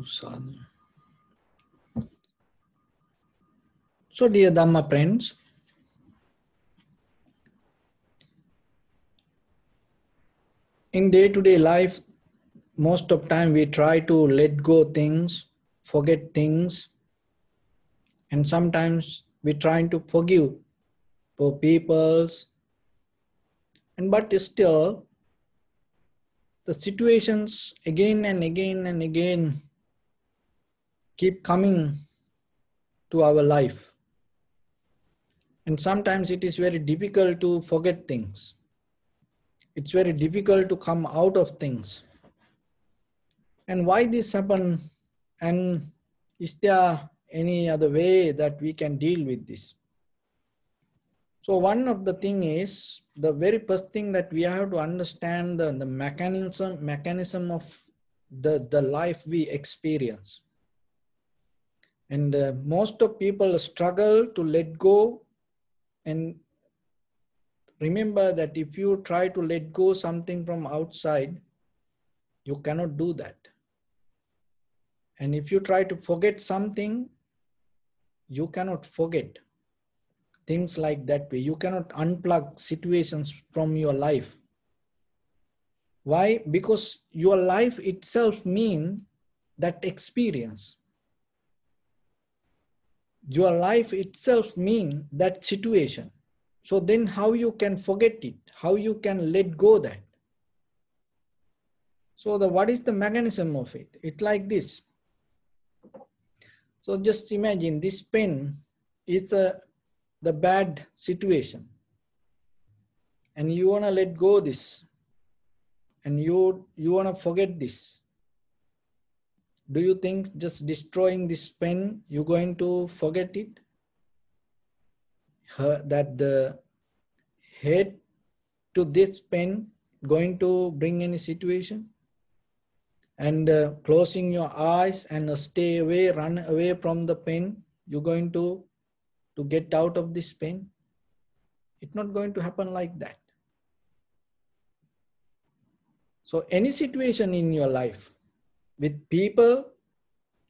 sadhu. So, dear Dhamma friends, in day-to-day life, most of time we try to let go things, forget things, and sometimes we try to forgive for peoples, and but still the situations again and again and again keep coming to our life. And sometimes it is very difficult to forget things. It's very difficult to come out of things. And why this happen? And is there any other way that we can deal with this? So one of the thing is, the very first thing that we have to understand the mechanism of the life we experience. And most of people struggle to let go. And remember that if you try to let go something from outside, you cannot do that. And if you try to forget something, you cannot forget. Things like that way. You cannot unplug situations from your life. Why? Because your life itself means that experience. Your life itself means that situation. So then how you can forget it? How you can let go that? So what is the mechanism of it? It's like this. So just imagine this pen is the bad situation. And you want to let go this. And you want to forget this. Do you think just destroying this pen, you're going to forget it? That the head to this pen going to bring any situation? And closing your eyes and stay away, run away from the pen, you're going to get out of this pen? It's not going to happen like that. So any situation in your life, with people,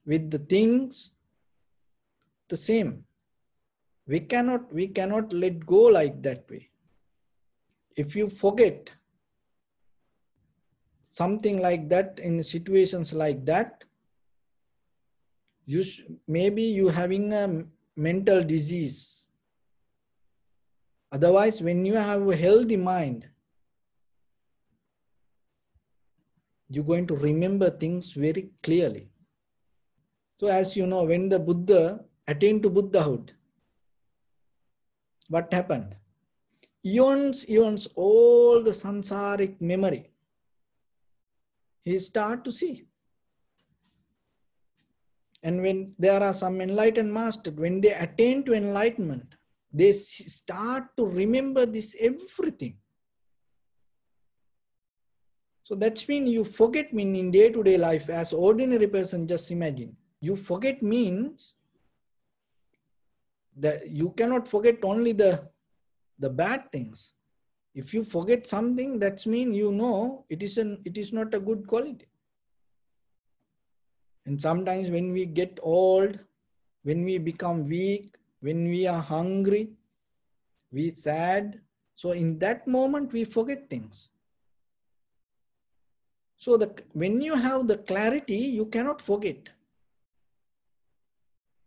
with the things, the same. We cannot let go like that way. If you forget something like that in situations like that, maybe you having a mental disease. Otherwise, when you have a healthy mind, you're going to remember things very clearly. So as you know, when the Buddha attained to Buddhahood, what happened? Eons, all the sansaric memory, he started to see. And when there are some enlightened masters, when they attain to enlightenment, they start to remember this everything. So that's mean you forget mean in day-to-day life as ordinary person, just imagine. You forget means that you cannot forget only the bad things. If you forget something, that's mean you know it is not a good quality. And sometimes when we get old, when we become weak, when we are hungry, we sad. So in that moment we forget things. So when you have the clarity, you cannot forget.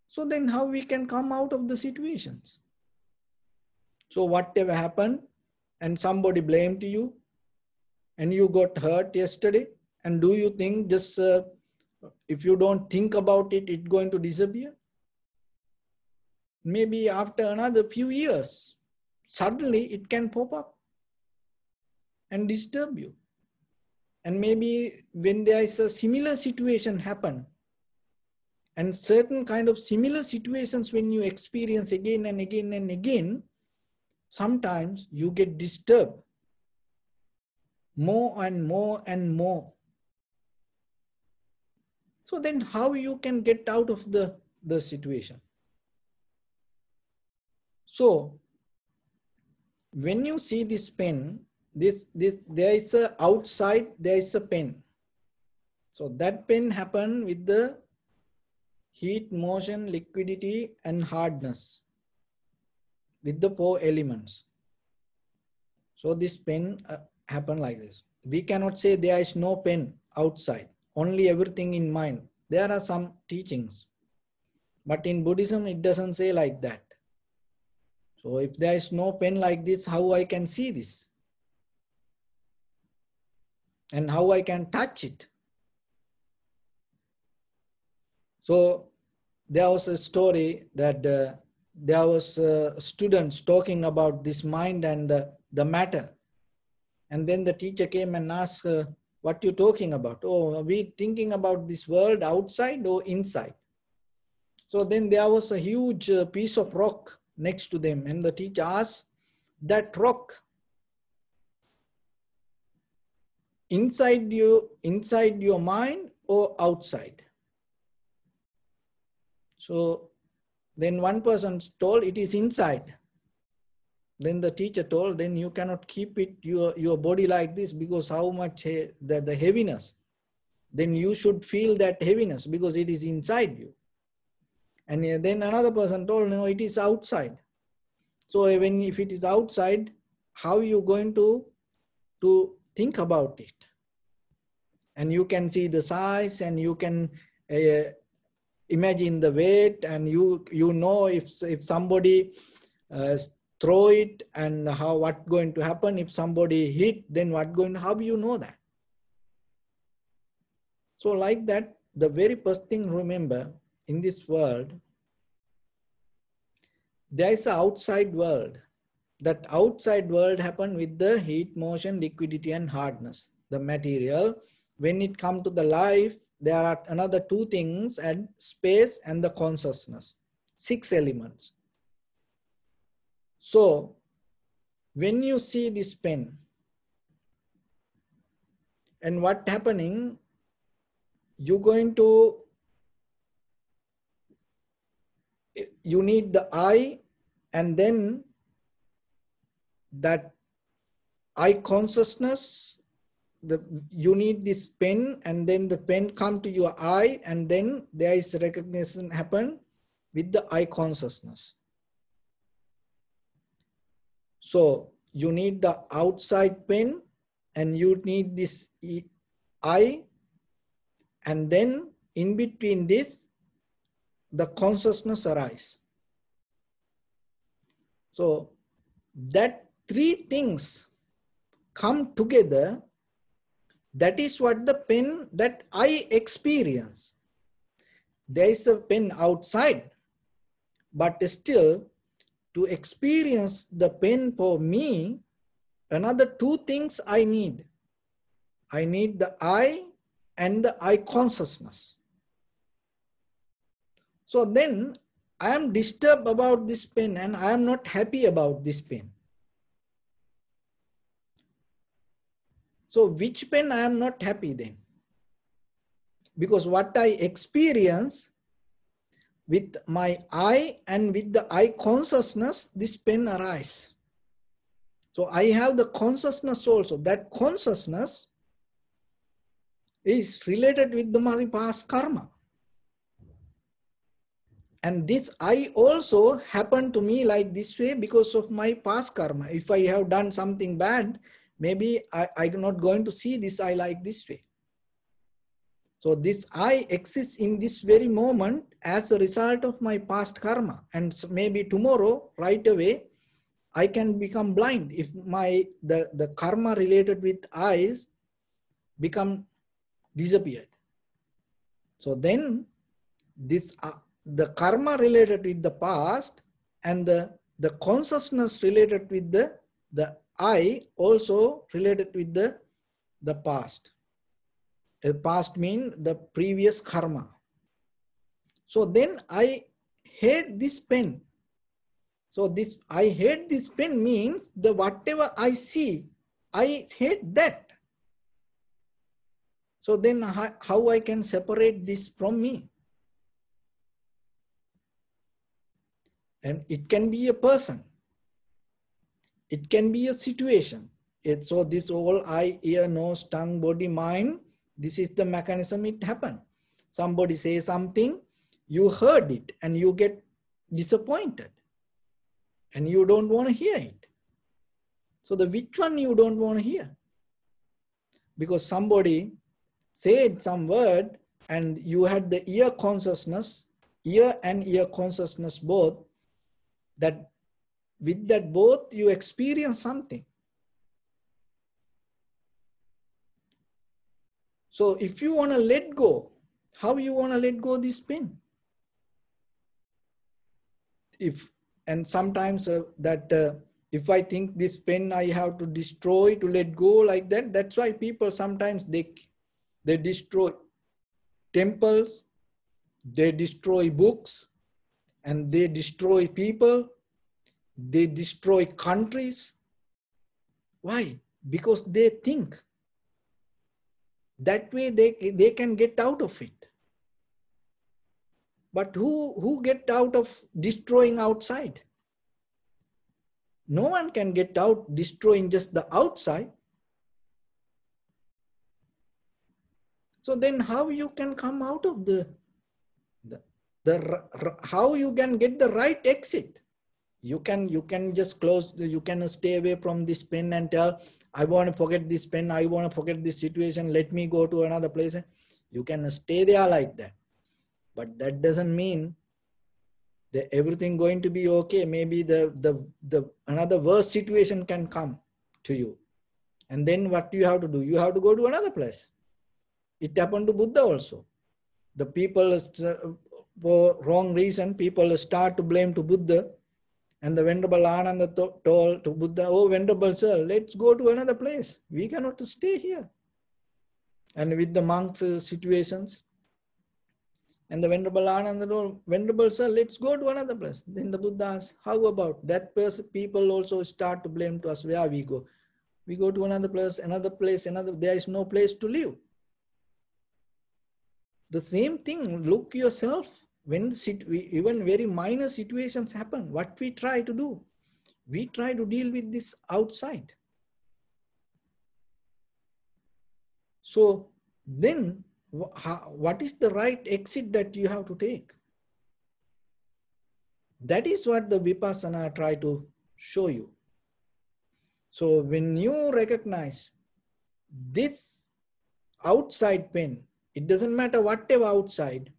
So then how we can come out of the situations? So whatever happened and somebody blamed you and you got hurt yesterday, and do you think just if you don't think about it, it's going to disappear? Maybe after another few years, suddenly it can pop up and disturb you. And maybe when there is a similar situation happen, and certain kind of similar situations when you experience again and again and again, sometimes you get disturbed more and more and more. So then how you can get out of the situation? So when you see this pen, there is a outside, there is a pen. So that pen happened with the heat, motion, liquidity and hardness, with the 4 elements. So this pen happened like this. We cannot say there is no pen outside, only everything in mind. There are some teachings, but in Buddhism it doesn't say like that. So if there is no pen like this, how I can see this? And how I can touch it? So there was a story that there was students talking about this mind and the matter. And then the teacher came and asked, what you talking about? Oh, are we thinking about this world outside or inside? So then there was a huge piece of rock next to them. And the teacher asked, that rock inside your mind or outside? So then one person told it is inside. Then the teacher told, then you cannot keep it your body like this, because how much the heaviness. Then you should feel that heaviness because it is inside you. And then another person told, no, it is outside. So if it is outside, how are you going to think about it? And you can see the size, and you can imagine the weight, and you know if somebody throw it, and what going to happen if somebody hit, then how you know that? So like that, the very first thing, remember, in this world, there is an outside world. That outside world happened with the heat, motion, liquidity and hardness, the material. When it comes to the life, there are another 2 things, and space and the consciousness, 6 elements. So when you see this pen, and what happening, you need the eye, and then that eye consciousness, you need this pen, and then the pen come to your eye, and then there is recognition happen with the eye consciousness. So you need the outside pen, and you need this eye, and then in between this, the consciousness arise. So that 3 things come together. That is what the pen that I experience. There is a pen outside, but still to experience the pen for me, another 2 things I need. I need the eye and the eye consciousness. So then I am disturbed about this pen, and I am not happy about this pen. So which pen I am not happy then? Because what I experience with my eye and with the eye consciousness, this pen arises. So I have the consciousness also. That consciousness is related with my past karma. And this I also happened to me like this way because of my past karma. If I have done something bad, maybe I'm not going to see this I like this way. So this I exists in this very moment as a result of my past karma. And maybe tomorrow, right away, I can become blind if the karma related with eyes become disappeared. So then this the karma related with the past and the consciousness related with the I also related with the past. The past means the previous karma. So then I hate this pen. So this I hate this pen means the whatever I see, I hate that. So then how I can separate this from me? And it can be a person. It can be a situation. So this all eye, ear, nose, tongue, body, mind, This is the mechanism it happened. Somebody says something, you heard it and you get disappointed and you don't want to hear it. So the which one you don't want to hear? Because somebody said some word and you had the ear and ear consciousness both, that with that both you experience something. So if you want to let go, how you want to let go this pain? And sometimes if I think this pen I have to destroy to let go like that, that's why people sometimes they destroy temples, they destroy books, and they destroy people, they destroy countries. Why? Because they think that way they can get out of it. But who get out of destroying outside? No one can get out destroying just the outside. So then how you can come out of how you can get the right exit? You can just close, you can stay away from this pen and tell, I want to forget this pen, I want to forget this situation, let me go to another place. You can stay there like that. But that doesn't mean that everything going to be okay. Maybe the another worse situation can come to you. And then what you have to do? You have to go to another place. It happened to Buddha also. The people, for wrong reason, people start to blame to Buddha. And the Venerable Ananda told to Buddha, oh, Venerable Sir, let's go to another place. We cannot stay here. And with the monks' situations, and the Venerable Ananda told, Venerable Sir, let's go to another place. Then the Buddha asked, how about that person? People also start to blame to us. Where we go? We go to another place, there is no place to live. The same thing, look yourself. When even very minor situations happen, what we try to do? We try to deal with this outside. So then, what is the right exit that you have to take? That is what the Vipassana try to show you. So when you recognize this outside pain, it doesn't matter whatever outside,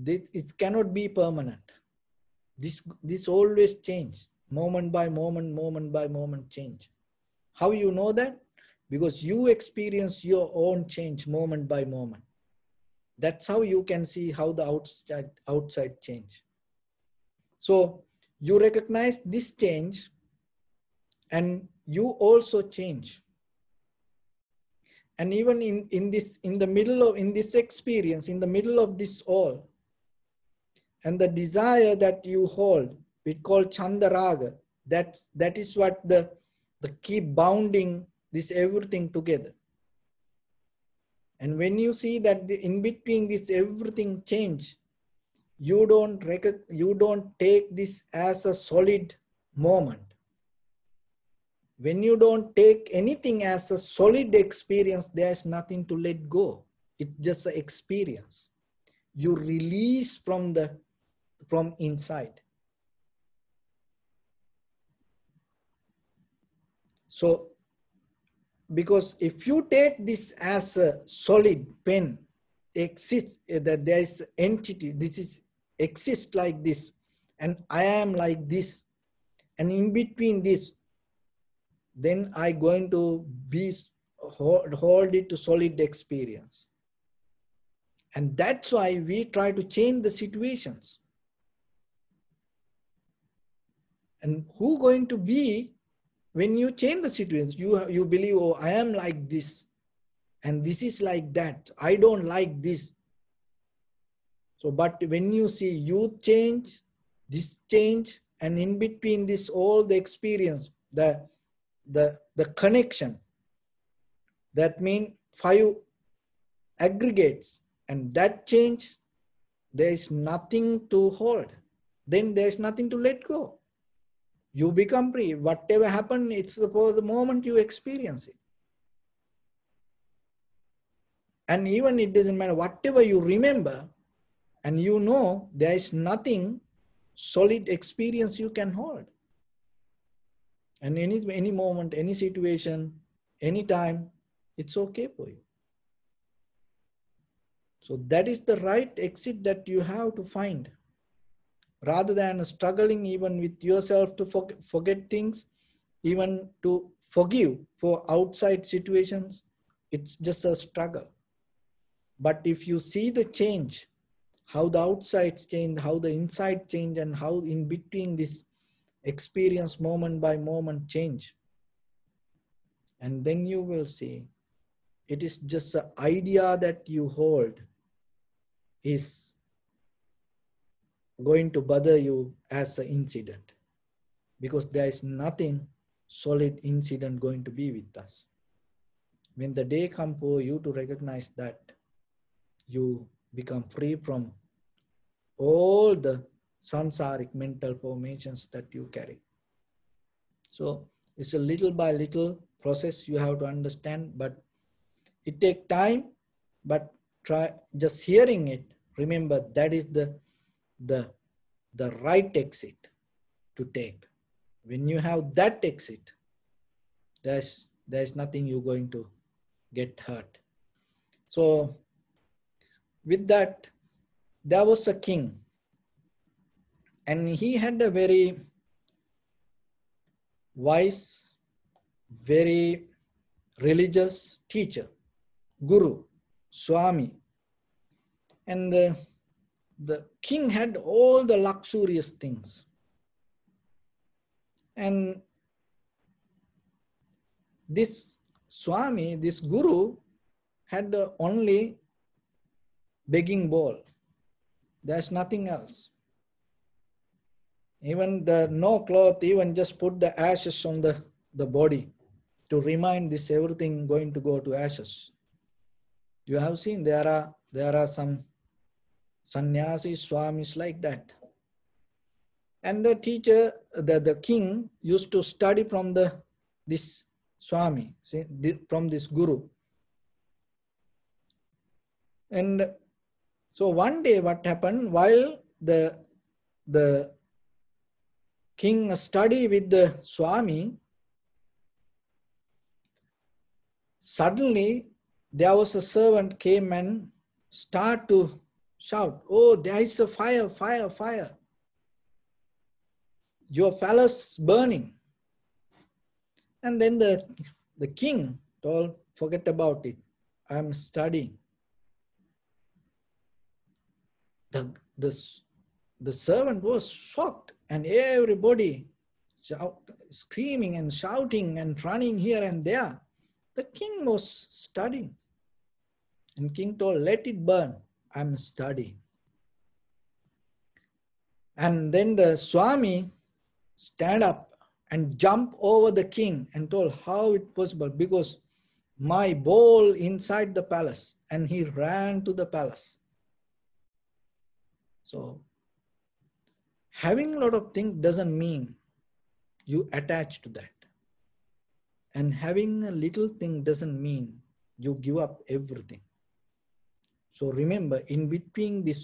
it cannot be permanent. This always change, moment by moment change. How you know that? Because you experience your own change moment by moment. That's how you can see how the outside change. So you recognize this change and you also change. And even in this experience, in the middle of this all, and the desire that you hold, we call Chandaraga, that is what the keep bounding this everything together. And when you see that in between this everything change, you don't take this as a solid moment. When you don't take anything as a solid experience, there's nothing to let go. It's just an experience. You release from inside. So, because if you take this as a solid pen, exists, that there is entity, exists like this, and I am like this, and in between this, then I going to hold it to solid experience. And that's why we try to change the situations. And who going to be when you change the situations? You believe, oh, I am like this, and this is like that. I don't like this. So, but when you see you change, this change, and in between this, all the experience, the connection, that means 5 aggregates, and that change, there is nothing to hold. Then there is nothing to let go. You become free. Whatever happened, it's for the moment you experience it. And even it doesn't matter, whatever you remember, and you know there is nothing solid experience you can hold. And any moment, any situation, any time, it's okay for you. So that is the right exit that you have to find. Rather than struggling even with yourself to forget things, even to forgive for outside situations, it's just a struggle. But if you see the change, how the outsides change, how the inside change, and how in between this experience moment by moment change, and then you will see it is just an idea that you hold is going to bother you as an incident, because there is nothing solid incident going to be with us. When the day comes for you to recognize that, you become free from all the samsaric mental formations that you carry. So it's a little by little process you have to understand, but it takes time. But try just hearing it. Remember, that is the right exit to take. When you have that exit, there's nothing you're going to get hurt. So with that, there was a king, and he had a very wise, very religious teacher, guru, swami. And the king had all the luxurious things. And this swami, this guru, had only begging bowl. There's nothing else. Even no cloth, even just put the ashes on the body to remind this everything going to go to ashes. You have seen there are some sannyasi swamis like that. And the teacher, the king used to study from this swami, from this guru. And so one day what happened, while the king studied with the swami, suddenly there was a servant came and start to shout, "Oh, there is a fire, fire, fire. Your palace burning." And then the king told, "Forget about it. I'm studying." The servant was shocked, and everybody screaming and shouting and running here and there. The king was studying. And king told, "Let it burn. I'm studying." And then the swami stand up and jump over the king and told, "How it possible? Because my bowl inside the palace." And he ran to the palace. So having a lot of things doesn't mean you attach to that. And having a little thing doesn't mean you give up everything. So remember, in between this,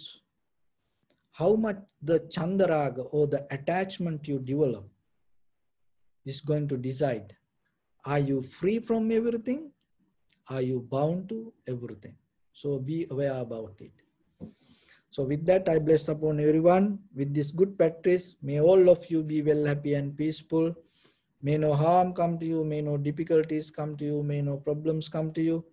how much the chandaraga or the attachment you develop is going to decide. Are you free from everything? Are you bound to everything? So be aware about it. So with that, I bless upon everyone with this good practice. May all of you be well, happy and peaceful. May no harm come to you. May no difficulties come to you. May no problems come to you.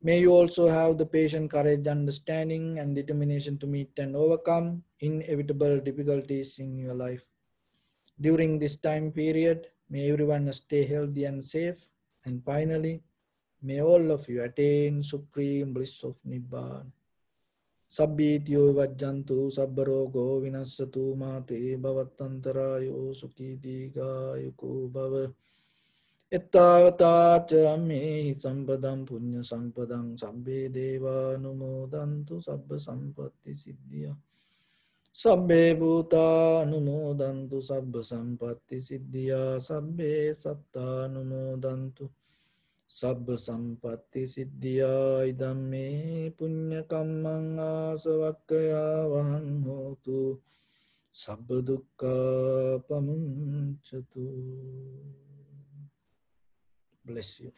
May you also have the patience, courage, understanding and determination to meet and overcome inevitable difficulties in your life. During this time period, may everyone stay healthy and safe. And finally, may all of you attain supreme bliss of Nibbana. Sabbityo vajjantu sabbarogo vinassatu mate bhavattantarayo sukhi yuko bhava. Ettavata ca me sampadam punya sampadam sabbe deva numodantu sabba sampatti siddhya. Sabbe bhuta numodantu sabba sampatti siddhya. Sabbe satta numodantu Sabba sampatti siddhya idam me punya kammang asavakkaya vahan hotu sabba dukkha pamunchatu. Bless you.